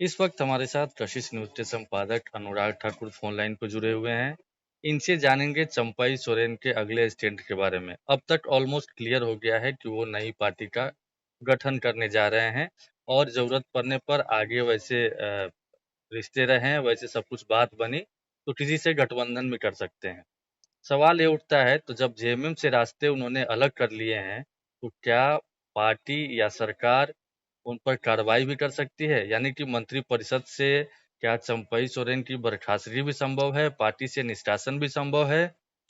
इस वक्त हमारे साथ कशिश न्यूज के संपादक अनुराग ठाकुर फोन लाइन पर जुड़े हुए हैं। इनसे जानेंगे चंपाई सोरेन के अगले स्टैंड के बारे में। अब तक ऑलमोस्ट क्लियर हो गया है कि वो नई पार्टी का गठन करने जा रहे हैं और जरूरत पड़ने पर आगे वैसे रिश्ते रहे हैं, वैसे सब कुछ बात बनी तो किसी से गठबंधन भी कर सकते हैं। सवाल ये उठता है, तो जब जेएमएम से रास्ते उन्होंने अलग कर लिए हैं, तो क्या पार्टी या सरकार उन पर कार्रवाई भी कर सकती है? यानी कि मंत्रिपरिषद से क्या चंपई सोरेन की बर्खास्तगी भी संभव है, पार्टी से निष्कासन भी संभव है?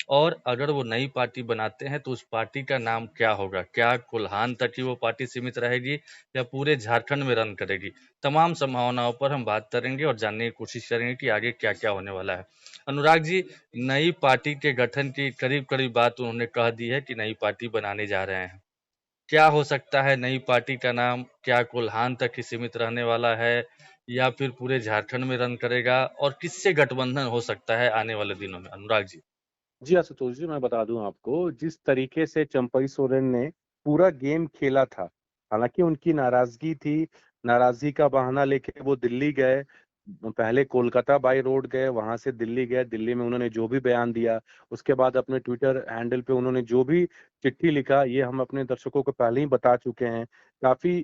और अगर वो नई पार्टी बनाते हैं तो उस पार्टी का नाम क्या होगा? क्या कोल्हान तक ही वो पार्टी सीमित रहेगी या पूरे झारखंड में रन करेगी? तमाम संभावनाओं पर हम बात करेंगे और जानने की कोशिश करेंगे कि आगे क्या-क्या होने वाला है। अनुराग जी, नई पार्टी के गठन की करीब-करीब बात उन्होंने कह दी है कि नई पार्टी बनाने जा रहे हैं। क्या हो सकता है नई पार्टी का नाम? क्या कोल्हान तक ही सीमित रहने वाला है या फिर पूरे झारखंड में रन करेगा? और किससे गठबंधन हो सकता है आने वाले दिनों में? अनुराग जी। जी, आशुतोष जी, मैं बता दूँ आपको, जिस तरीके से चंपई सोरेन ने पूरा गेम खेला था, हालाँकि उनकी नाराज़गी थी, नाराज़गी का बहाना लेके वो दिल्ली गए, पहले कोलकाता बाय रोड गए, वहाँ से दिल्ली गए, दिल्ली में उन्होंने जो भी बयान दिया, उसके बाद अपने ट्विटर हैंडल पे उन्होंने जो भी चिट्ठी लिखा, ये हम अपने दर्शकों को पहले ही बता चुके हैं। काफ़ी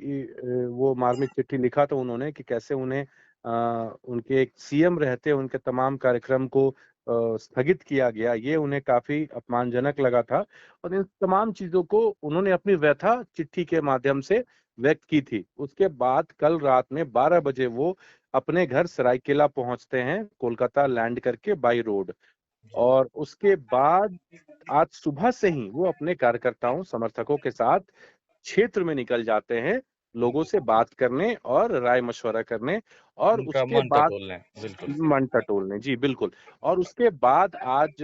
वो मार्मिक चिट्ठी लिखा था उन्होंने कि कैसे उन्हें उनके एक सीएम रहते उनके तमाम कार्यक्रम को स्थगित किया गया, ये उन्हें काफ़ी अपमानजनक लगा था और इन तमाम चीज़ों को उन्होंने अपनी व्यथा चिट्ठी के माध्यम से व्यक्त की थी। उसके बाद कल रात में 12 बजे वो अपने घर सरायकेला पहुँचते हैं, कोलकाता लैंड करके बाय रोड जी। और उसके बाद आज सुबह से ही वो अपने कार्यकर्ताओं, समर्थकों के साथ क्षेत्र में निकल जाते हैं, लोगों से बात करने और राय-मशवरा करने और उनका उसके मन बाद टटोलने, बिल्कुल। मन टटोलने, जी, बिल्कुल। और उसके बाद आज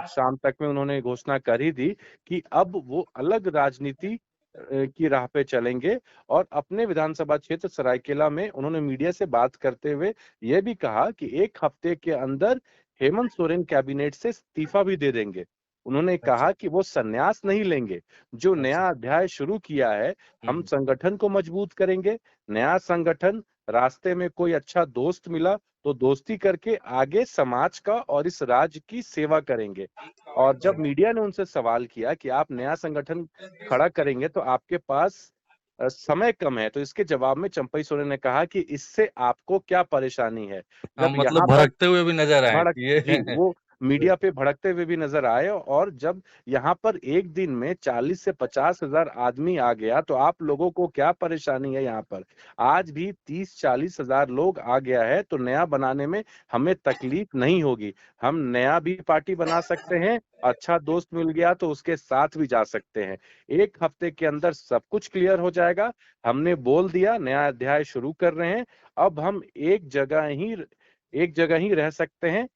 शाम तक में उन्होंने घोषणा कर ही दी कि अब वो अलग राजनीति की राह पे चलेंगे और अपने विधानसभा क्षेत्र सरायकेला में उन्होंने मीडिया से बात करते हुए ये भी कहा कि 1 हफ्ते के अंदर हेमंत सोरेन कैबिनेट से इस्तीफा भी दे देंगे। उन्होंने अच्छा, कहा कि वो संन्यास नहीं लेंगे, जो अच्छा। नया अध्याय शुरू किया है, हम हुँ। संगठन को मजबूत करेंगे, नया संगठन, रास्ते में कोई अच्छा दोस्त मिला तो दोस्ती करके आगे समाज का और इस राज्य की सेवा करेंगे। और जब मीडिया ने उनसे सवाल किया कि आप नया संगठन खड़ा करेंगे तो आपके पास समय कम है, तो इसके जवाब में चंपई सोरेन ने कहा कि इससे आपको क्या परेशानी है? हाँ, जब मतलब यहाँ पर भड़कते हुए भी नज़र आए भड़क कि ये जी, वो मीडिया पे भड़कते हुए भी नज़र आए और जब यहाँ पर एक दिन में 40 से 50,000 आदमी आ गया, तो आप लोगों को क्या परेशानी है यहाँ पर? आज भी 30-40 हज़ार लोग आ गया है, तो नया बनाने में हमें तकलीफ नहीं होगी। हम नया भी पार्टी बना सकते हैं, अच्छा दोस्त मिल गया तो उसके साथ भी जा सकते हैं। 1 हफ्ते के अंदर सब कुछ क्लियर हो जाएगा। हमने बोल दिया, नया अध्याय शुरू कर रहे हैं। अब हम एक जगह ही रह सकते हैं।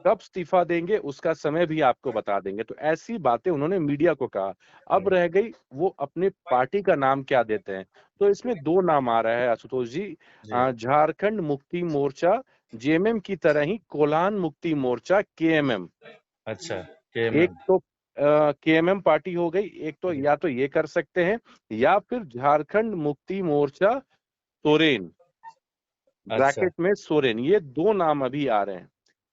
कब इस्तीफा देंगे उसका समय भी आपको बता देंगे। तो ऐसी बातें उन्होंने मीडिया को कहा। अब हुँ, रह गई वो अपनी पार्टी का नाम क्या देते हैं। तो इसमें 2 नाम आ रहा है आशुतोष जी। जी। झारखंड मुक्ति मोर्चा जेएमएम की तरह ही कोल्हान मुक्ति मोर्चा केएमएम। अच्छा, एक केएमएम। तो केएमएम पार्टी हो गई, एक तो जी। या तो ये कर सकते हैं या फिर झारखंड मुक्ति मोर्चा सोरेन, अच्छा। ब्रैकेट में सोरेन, ये 2 नाम अभी आ रहे हैं।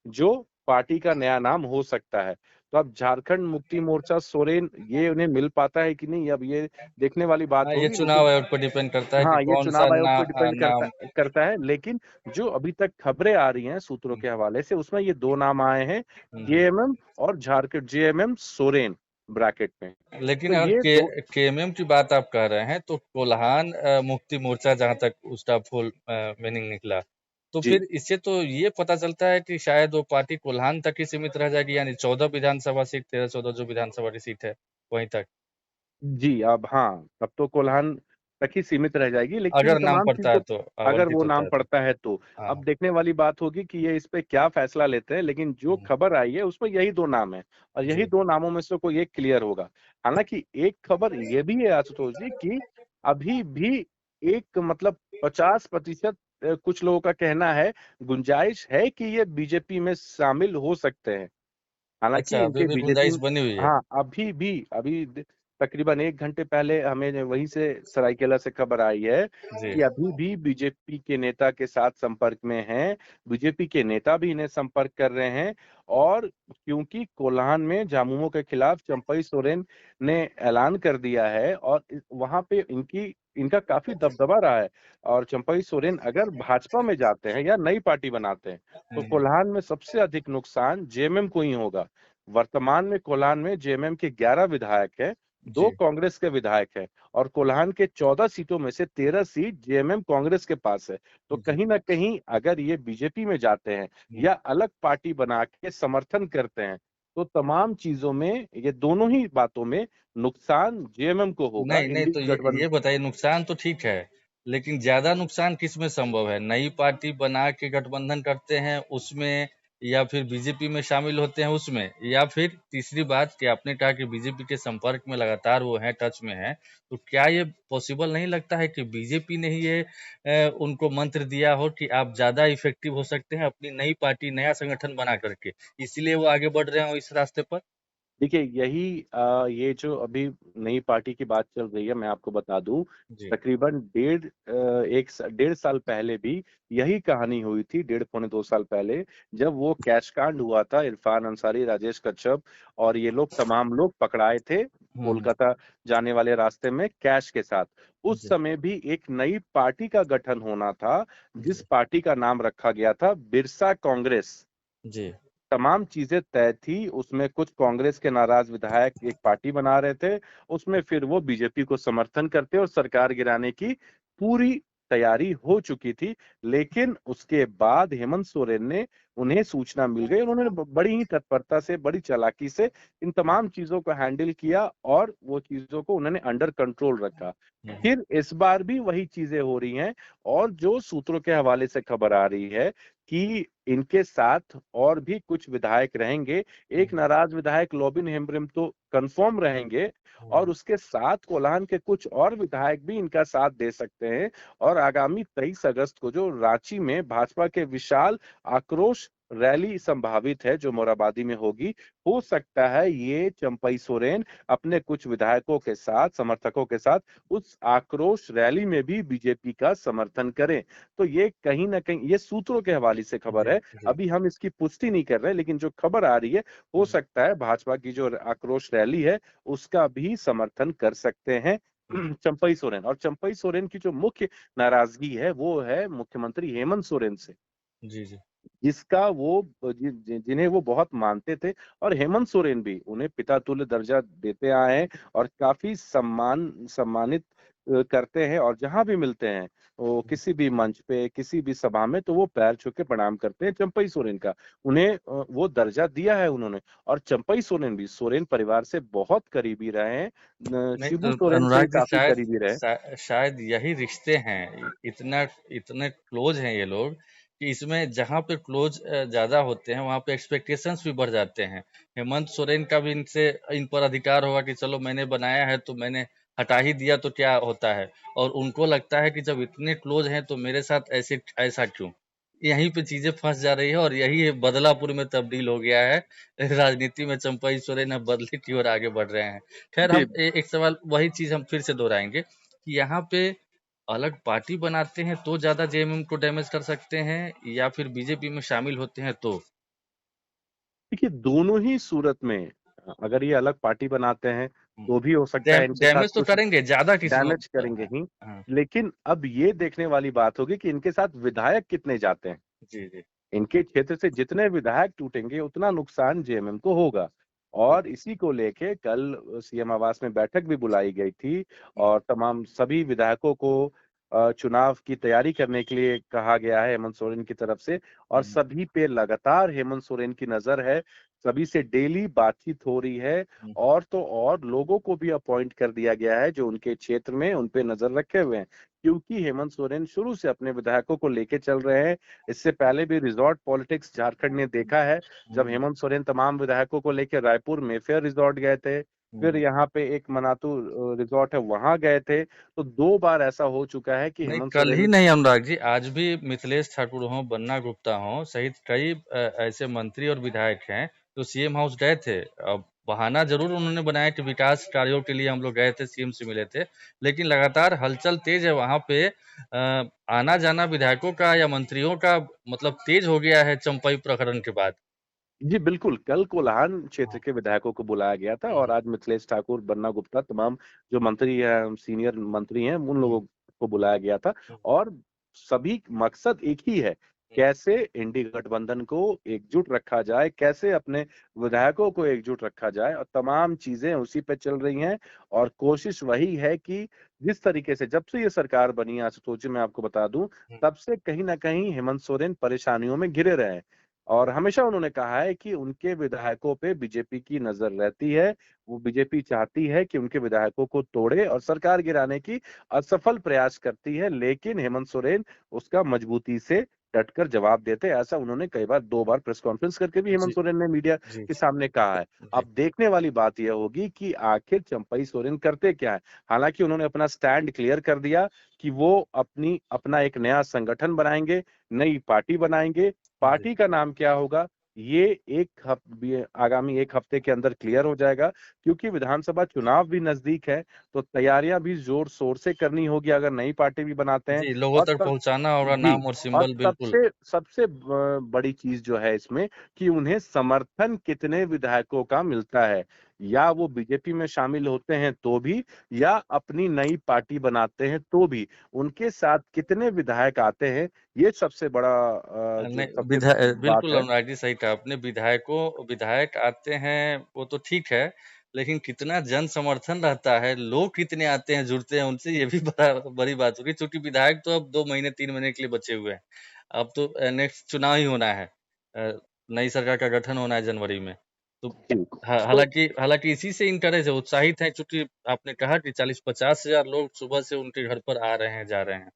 जो पार्टी का नया नाम हो सकता है। तो अब झारखंड मुक्ति मोर्चा सोरेन ये उन्हें मिल पाता है कि नहीं अब ये देखने वाली हाँ, बात ये होगी चुनाव लेकिन आयोग पर डिपेंड करता है कि हाँ, ये कौन-सा चुनाव आयोग पे डिपेंड करता नाम। करता है लेकिन जो अभी तक खबरें आ रही हैं सूत्रों हुँ, के हवाले से उसमें ये 2 नाम आए हैं हुँ। केएमएम और झारखंड जेएमएम सोरेन ब्रैकेट में। लेकिन तो अगर ये 2 केएमएम की बात आप कह रहे हैं, तो कोल्हान मुक्ति मोर्चा जहाँ तक उसका फुल मीनिंग निकला, तो जी। फिर इससे तो ये पता चलता है कि शायद वो पार्टी कोल्हान तक ही सीमित रह जाएगी, यानी 14 विधानसभा सीट, 13-14 जो विधानसभा की सीट है, वहीं तक, जी, अब हाँ, तब तो कोल्हान तक ही सीमित रह जाएगी, लेकिन इन अगर नाम तमाम पड़ता है चीज़ों तो, अगर वो आवंटित होता नाम है तो। पड़ता है तो। हाँ। अब देखने वाली बात होगी कि ये इस पे क्या फैसला लेते हैं, लेकिन जो हुँ, खबर आई है उसमें यही 2 नाम हैं और यही जी। 2 नामों में से कोई एक क्लियर होगा। हालाँकि एक खबर ये भी है आशुतोष जी कि अभी भी एक मतलब 50% कुछ लोगों का कहना है, गुंजाइश है कि ये बीजेपी में शामिल हो सकते हैं। हालाँकि अच्छा, अभी इनके भी बीजेपी गुंजाइश बनी हुई है। हाँ, अभी भी अभी द तकरीबन 1 घंटे पहले हमें वहीं से सरायकेला से खबर आई है जी, कि अभी भी बीजेपी के नेता के साथ संपर्क में हैं। बीजेपी के नेता भी इन्हें संपर्क कर रहे हैं और क्योंकि कोल्हान में झामुमो के खिलाफ चंपई सोरेन ने ऐलान कर दिया है और वहां पे इनका काफी दबदबा रहा है और चंपई सोरेन अगर भाजपा में जाते हैं या नई पार्टी बनाते हैं तो हुँ, कोल्हान में सबसे अधिक नुकसान जेएमएम को ही होगा। वर्तमान में कोल्हान में जेएमएम के 11 विधायक हैं, 2 जी, कांग्रेस के विधायक हैं और कोल्हान के 14 सीटों में से 13 सीट जेएमएम कांग्रेस के पास है। तो जी, कहीं ना कहीं अगर ये बीजेपी में जाते हैं हुँ। या अलग पार्टी बना के समर्थन करते हैं तो तमाम चीजों में ये दोनों ही बातों में नुकसान जेएमएम को होगा नहीं, नहीं, इंडी तो गठबंधन। ये बताइए, नुकसान तो ठीक है, लेकिन ज़्यादा नुकसान किसमें संभव है? नई पार्टी बना के गठबंधन करते हैं उसमें, या फिर बीजेपी में शामिल होते हैं उसमें, या फिर तीसरी बात कि आपने कहा कि बीजेपी के संपर्क में लगातार वो हैं, टच में हैं, तो क्या ये पॉसिबल नहीं लगता है कि बीजेपी ने ही ये उनको मंत्र दिया हो कि आप ज़्यादा इफ़ेक्टिव हो सकते हैं अपनी नई पार्टी, नया संगठन बना कर के, इसीलिए वो आगे बढ़ रहे हों इस रास्ते पर? देखिए यही ये जो अभी नई पार्टी की बात चल रही है मैं आपको बता दूं जी, तकरीबन 1.5 साल पहले भी यही कहानी हुई थी 1.5 पौने 2 साल पहले जब वो कैश कांड हुआ था इरफान अंसारी राजेश कच्छप और ये लोग तमाम लोग पकड़ाए थे हुँ, हुँ, कोलकाता जाने वाले रास्ते में कैश के साथ। उस जी, समय भी एक नई पार्टी का गठन होना था जिस जी, पार्टी का नाम रखा गया था बिरसा कांग्रेस। जी, तमाम चीजें तय थी, उसमें कुछ कांग्रेस के नाराज विधायक एक पार्टी बना रहे थे, उसमें फिर वो बीजेपी को समर्थन करते और सरकार गिराने की पूरी तैयारी हो चुकी थी। लेकिन उसके बाद हेमंत सोरेन ने उन्हें सूचना मिल गई, उन्होंने बड़ी ही तत्परता से, बड़ी चालाकी से इन तमाम चीजों को हैंडल किया और वो चीजों को उन्होंने अंडर कंट्रोल रखा। हुँ, हुँ, फिर इस बार भी वही चीजें हो रही हैं और जो सूत्रों के हवाले से खबर आ रही है कि इनके साथ और भी कुछ विधायक रहेंगे। एक हुँ, नाराज विधायक लोबिन हेम्ब्रिम तो कंफर्म रहेंगे और हुँ, उसके साथ कोल्हान के कुछ और विधायक भी इनका साथ दे सकते हैं और आगामी 23 अगस्त को जो रांची में भाजपा के विशाल आक्रोश रैली संभावित है जो मोराबादी में होगी, हो सकता है ये चंपई सोरेन अपने कुछ विधायकों के साथ, समर्थकों के साथ उस आक्रोश रैली में भी बीजेपी का समर्थन करें। तो ये कहीं न कहीं ये सूत्रों के हवाले से खबर जी, है। जी, अभी हम इसकी पुष्टि नहीं कर रहे, लेकिन जो खबर आ रही है, हो हुँ, सकता है भाजपा की जो आक्रोश रैली है, उसका भी समर्थन कर सकते हैं हुँ, चंपई सोरेन। और चंपई सोरेन की जो मुख्य नाराजगी है, वो है मुख्यमंत्री हेमंत सोरेन से। जी, जी, जिसका वो जिन्हें वो बहुत मानते थे और हेमंत सोरेन भी उन्हें पिता तुल्य दर्जा देते आए हैं और काफी सम्मानित करते हैं और जहां भी मिलते हैं वो हुँ, किसी भी मंच पे किसी भी सभा में तो वो पैर छू के प्रणाम करते हैं चंपई सोरेन का। उन्हें वो दर्जा दिया है उन्होंने और चंपई सोरेन भी सोरेन परिवार से बहुत करीबी रहे हैं। नहीं, शिबू सोरेन से अनुराग जी, काफी शायद करीबी रहे। शायद यही रिश्ते हैं, इतना इतने क्लोज हैं ये लोग कि इसमें जहाँ पे क्लोज ज़्यादा होते हैं वहाँ पे एक्सपेक्टेशंस भी बढ़ जाते हैं। हेमंत सोरेन का भी इनसे इन पर अधिकार होगा कि चलो मैंने बनाया है तो मैंने हटा ही दिया तो क्या होता है, और उनको लगता है कि जब इतने क्लोज हैं तो मेरे साथ ऐसे ऐसा क्यों? यहीं पे चीज़ें फँस जा रही है और यही बदलापुर में तब्दील हो गया है। राजनीति में चंपई सोरेन अब बदले की ओर आगे बढ़ रहे हैं। खैर, जी। हम एक सवाल वही चीज़ हम फिर से दोहराएँगे कि यहाँ पे अलग पार्टी बनाते हैं तो ज़्यादा जेएमएम को डैमेज कर सकते हैं, या फिर बीजेपी में शामिल होते हैं तो? देखिए दोनों ही सूरत में अगर ये अलग पार्टी बनाते हैं हुँ। तो भी हो सकता है इनके साथ डैमेज तो कुछ करेंगे, ज़्यादा किसमें डैमेज करेंगे ही। हाँ, लेकिन अब ये देखने वाली बात होगी कि इनके साथ विधायक कितने जाते हैं। जी, जी। इनके क्षेत्र से जितने विधायक टूटेंगे उतना नुकसान जेएमएम को होगा जी। और इसी को लेके कल सीएम आवास में बैठक भी बुलाई गई थी हुँ, और तमाम सभी विधायकों को चुनाव की तैयारी करने के लिए कहा गया है हेमंत सोरेन की तरफ से और हुँ, सभी पे लगातार हेमंत सोरेन की नजर है। सभी से डेली बातचीत हो रही है हुँ, और तो और लोगों को भी अपॉइंट कर दिया गया है जो उनके क्षेत्र में उन पे नजर रखे हुए हैं क्योंकि हेमंत सोरेन शुरू से अपने विधायकों को लेके चल रहे हैं। इससे पहले भी रिजॉर्ट पॉलिटिक्स झारखंड ने देखा है जब हुँ, हेमंत सोरेन तमाम विधायकों को लेकर रायपुर मेफेयर रिजॉर्ट गए थे। फिर हुँ। यहाँ पे एक मनातू रिजॉर्ट है वहां गए थे तो 2 बार ऐसा हो चुका है कि नहीं, हेमंत कल ही सोरेन। नहीं अनुराग जी, आज भी मिथिलेश ठाकुर हों, बन्ना गुप्ता हों सहित कई ऐसे मंत्री और विधायक हैं जो सीएम हाउस गए थे। अब बहाना ज़रूर उन्होंने बनाया कि विकास कार्यों के लिए हम लोग गए थे, सीएम से मिले थे, लेकिन लगातार हलचल तेज़ है वहाँ पे। आना-जाना विधायकों का या मंत्रियों का मतलब तेज़ हो गया है चंपई प्रकरण के बाद। जी, बिल्कुल, कल कोल्हान क्षेत्र हाँ। के विधायकों को बुलाया गया था और हुँ, आज मिथिलेश ठाकुर, बन्ना गुप्ता तमाम जो मंत्री हैं, सीनियर मंत्री हैं, उन हुँ, लोगों को बुलाया गया था हुँ, और सभी मकसद एक ही है, हुँ, कैसे इंडी गठबंधन को एकजुट रखा जाए, कैसे अपने विधायकों को एकजुट रखा जाए और तमाम चीज़ें उसी पे चल रही हैं और कोशिश वही है कि जिस तरीके से जब से ये सरकार बनी है आशुतोष जी, मैं आपको बता दूँ, हुँ, तब से कहीं न कहीं हेमंत सोरेन परेशानियों में घिरे रहे हैं। और हमेशा उन्होंने कहा है कि उनके विधायकों पे बीजेपी की नज़र रहती है। वो बीजेपी चाहती है कि उनके विधायकों को तोड़े और सरकार गिराने की असफल प्रयास करती है, लेकिन हेमंत सोरेन उसका मजबूती से डटकर जवाब देते हैं। ऐसा उन्होंने कई बार 2 बार प्रेस कॉन्फ्रेंस करके भी हेमंत जी, सोरेन ने मीडिया जी, के सामने कहा है। जी, अब देखने वाली बात यह होगी कि आखिर चंपई सोरेन करते क्या हैं? हालाँकि उन्होंने अपना स्टैंड क्लियर कर दिया कि वो अपना एक नया संगठन बनाएँगे, नई पार्टी बनाएँगे। जी, पार्टी का नाम क्या होगा, ये आगामी 1 हफ्ते के अंदर क्लियर हो जाएगा क्योंकि विधानसभा चुनाव भी नज़दीक है, तो तैयारियाँ भी ज़ोर-शोर से करनी होगी अगर नई पार्टी भी बनाते हैं जी, लोगों और तक सब पहुँचाना होगा जी, नाम और और सिंबल बिल्कुल। सबसे सबसे बड़ी चीज़ जो है इसमें कि उन्हें समर्थन कितने विधायकों का मिलता है। या वो बीजेपी में शामिल होते हैं तो भी या अपनी नई पार्टी बनाते हैं तो भी, उनके साथ कितने विधायक आते हैं, ये सबसे बड़ा जो नहीं सबसे बात बिल्कुल है। अनुराग जी सही कहा आपने। विधायक आते हैं वो तो ठीक है, लेकिन कितना जन समर्थन रहता है, लोग कितने आते हैं, जुड़ते हैं उनसे, ये भी बड़ी बात होगी। चूँकि विधायक तो अब 2 महीने 3 महीने के लिए बचे हुए हैं। अब तो नेक्स्ट चुनाव ही होना है। अ, नई सरकार का गठन होना है जनवरी में। तो जी, तो हालाँकि हालाँकि इसी से इंकरेज है, उत्साहित हैं, चूँकि आपने कहा कि 40-50 हज़ार लोग सुबह से उनके घर पर आ रहे हैं, जा रहे हैं।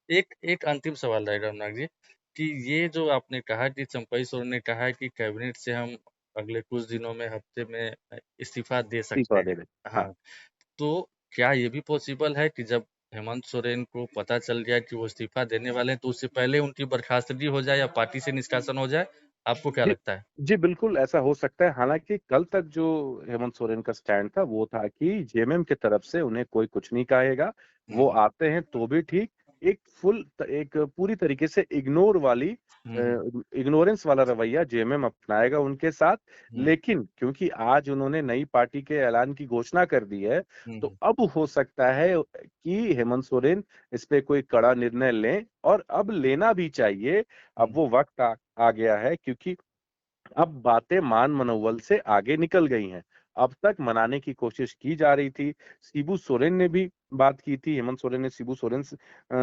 एक एक अंतिम सवाल रहेगा अनुराग जी, कि ये जो आपने कहा कि चंपई सोरेन ने कहा है कि कैबिनेट से हम अगले कुछ दिनों में, हफ्ते में इस्तीफा दे सकते इस्तीफ़ा दे हैं। दें। हाँ। हाँ, तो क्या ये भी पॉसिबल है कि जब हेमंत सोरेन को पता चल गया कि वो इस्तीफा देने वाले हैं, तो उससे पहले उनकी बर्खास्तगी हो जाए या पार्टी से निष्कासन हो जाए? आपको क्या जी, लगता है? जी, बिल्कुल ऐसा हो सकता है। हालाँकि कल तक जो हेमंत सोरेन का स्टैंड था वो था कि जेएमएम की तरफ से उन्हें कोई कुछ नहीं कहेगा। हुँ, वो हुँ। आते हैं तो भी ठीक, एक पूरी तरीके से हुँ, हुँ। इग्नोरेंस वाला रवैया जेएमएम अपनाएगा उनके साथ। हुँ, लेकिन क्योंकि आज उन्होंने नई पार्टी के ऐलान की घोषणा कर दी है, हुँ, तो हुँ, अब हो सकता है कि हेमंत सोरेन इस पे कोई कड़ा निर्णय लें और अब लेना भी चाहिए। अब हुँ, वो वक़्त आ गया है क्योंकि अब बातें मान-मनौवल से आगे निकल गई हैं। अब तक मनाने की कोशिश की जा रही थी। शिबू सोरेन ने भी बात की थी, हेमंत सोरेन ने शिबू सोरेन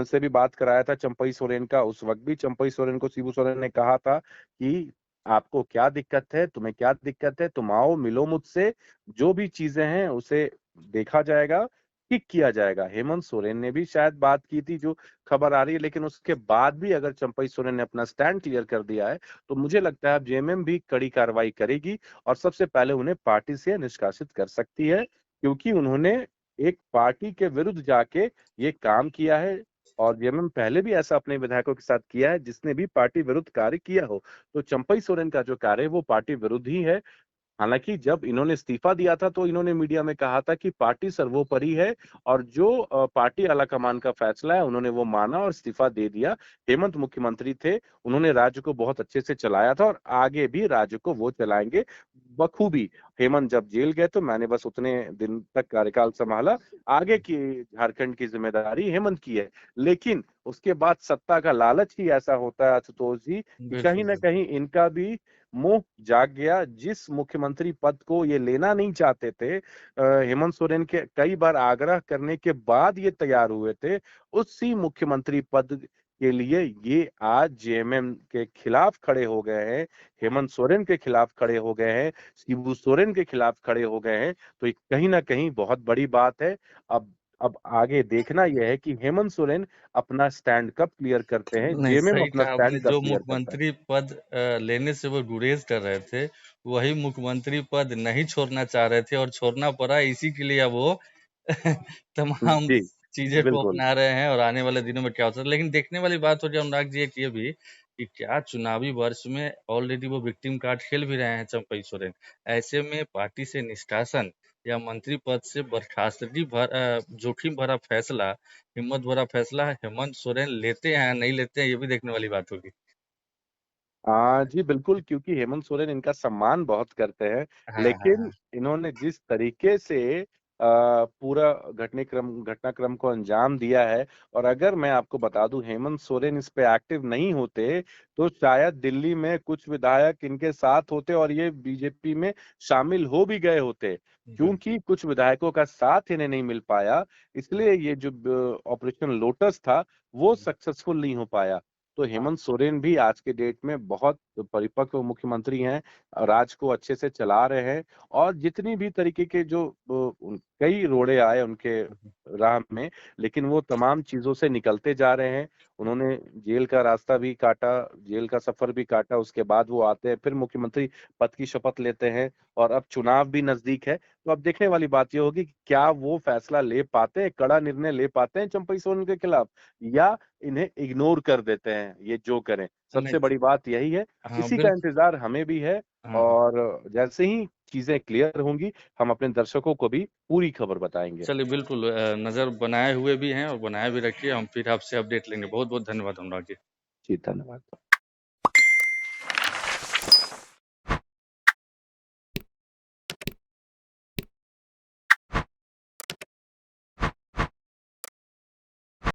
से भी बात कराया था चंपई सोरेन का। उस वक़्त भी चंपई सोरेन को शिबू सोरेन ने कहा था कि आपको क्या दिक्कत है? तुम्हें क्या दिक्कत है? तुम आओ, मिलो मुझसे। जो भी चीज़ें हैं उसे देखा जाएगा, ठीक किया जाएगा। हेमंत सोरेन ने भी शायद बात की थी जो खबर आ रही है, लेकिन उसके बाद भी अगर चंपई सोरेन ने अपना स्टैंड क्लियर कर दिया है, तो मुझे लगता है अब जेएमएम भी कड़ी कार्रवाई करेगी और सबसे पहले उन्हें पार्टी से निष्कासित कर सकती है क्योंकि उन्होंने एक पार्टी के विरुद्ध जाके ये काम किया है और जेएमएम पहले भी ऐसा अपने विधायकों के साथ किया है जिसने भी पार्टी विरुद्ध कार्य किया हो। तो चंपई सोरेन का जो कार्य है वो पार्टी विरुद्ध ही है। हालाँकि जब इन्होंने इस्तीफ़ा दिया था तो इन्होंने मीडिया में कहा था कि पार्टी सर्वोपरि है और जो पार्टी आलाकमान का फैसला है उन्होंने वो माना और इस्तीफ़ा दे दिया। हेमंत मुख्यमंत्री थे, उन्होंने राज्य को बहुत अच्छे से चलाया था और आगे भी राज्य को वो चलाएँगे बखूबी। हेमंत जब जेल गए तो मैंने बस उतने दिन तक कार्यकाल सँभाला, आगे की झारखंड की ज़िम्मेदारी हेमंत की है। लेकिन उसके बाद सत्ता का लालच ही ऐसा होता है आशुतोष जी कि कहीं बिल्कुल, न बिल्कुल। कहीं इनका भी मोह जाग गया। जिस मुख्यमंत्री पद को ये लेना नहीं चाहते थे हेमंत सोरेन के कई बार आग्रह करने के बाद ये तैयार हुए थे, उसी मुख्यमंत्री पद के लिए ये आज जेएमएम के खिलाफ खड़े हो गए हैं, हेमंत सोरेन के खिलाफ खड़े हो गए हैं, शिबू सोरेन के खिलाफ खड़े हो गए हैं, तो ये कहीं न कहीं बहुत बड़ी बात है। अब आगे देखना ये है कि हेमंत सोरेन अपना स्टैंड कब क्लियर करते हैं, नहीं, जेएमएम सही अपना कहा आपने। स्टैंड कब जो क्लियर करता है। मुख्यमंत्री पद लेने से वो गुरेज़ कर रहे थे, वही मुख्यमंत्री पद नहीं छोड़ना चाह रहे थे और छोड़ना पड़ा। इसी के लिए अब वो तमाम जी, चीज़ें को बिल्कुल। अपना रहे हैं और आने वाले दिनों में क्या होता है। लेकिन देखने वाली बात होगी अनुराग जी एक ये भी कि क्या चुनावी वर्ष में ऑलरेडी वो विक्टिम कार्ड खेल भी रहे हैं चंपई सोरेन। ऐसे में पार्टी से निष्कासन या मंत्री पद से बर्खास्तगी जोखिम भरा फैसला, हिम्मत भरा फैसला हेमंत सोरेन लेते हैं या नहीं लेते हैं, ये भी देखने वाली बात होगी। जी बिल्कुल, क्योंकि हेमंत सोरेन इनका सम्मान बहुत करते हैं, हाँ, हाँ, लेकिन हाँ। इन्होंने जिस तरीके से पूरा घटनाक्रम को अंजाम दिया है, और अगर मैं आपको बता दूं हेमंत सोरेन इस पे एक्टिव नहीं होते, तो शायद दिल्ली में कुछ विधायक इनके साथ होते और ये बीजेपी में शामिल हो भी गए होते। क्योंकि बिल्कुल। कुछ विधायकों का साथ इन्हें नहीं मिल पाया, इसलिए ये जो ऑपरेशन लोटस था, वो सक्सेसफुल नहीं हो पाया। तो हाँ, हेमंत सोरेन भी आज के डेट में बहुत परिपक्व मुख्यमंत्री हैं, राज्य को अच्छे से चला रहे हैं, और जितनी भी तरीके के जो कई रोड़े आए उनके राह में, लेकिन वो तमाम चीजों से निकलते जा रहे हैं। उन्होंने जेल का रास्ता भी काटा, जेल का सफर भी काटा, उसके बाद वो आते हैं, फिर मुख्यमंत्री पद की शपथ लेते हैं, और अब चुनाव भी नजदीक है। तो अब देखने वाली बात ये होगी कि क्या वो फैसला ले पाते हैं, कड़ा निर्णय ले पाते हैं चंपई सोरेन के खिलाफ, या इन्हें इग्नोर कर देते हैं, ये जो करें। नहीं। सबसे बड़ी बात यही है, हाँ, इसी का इंतजार हमें भी है, हाँ, हाँ। और जैसे ही चीजें क्लियर होंगी, हम अपने दर्शकों को भी पूरी खबर बताएंगे। चलिए बिल्कुल नज़र बनाए हुए भी हैं और बनाए भी रखिए, हम फिर आपसे अपडेट लेंगे। बहुत-बहुत धन्यवाद अनुराग जी। जी, धन्यवाद।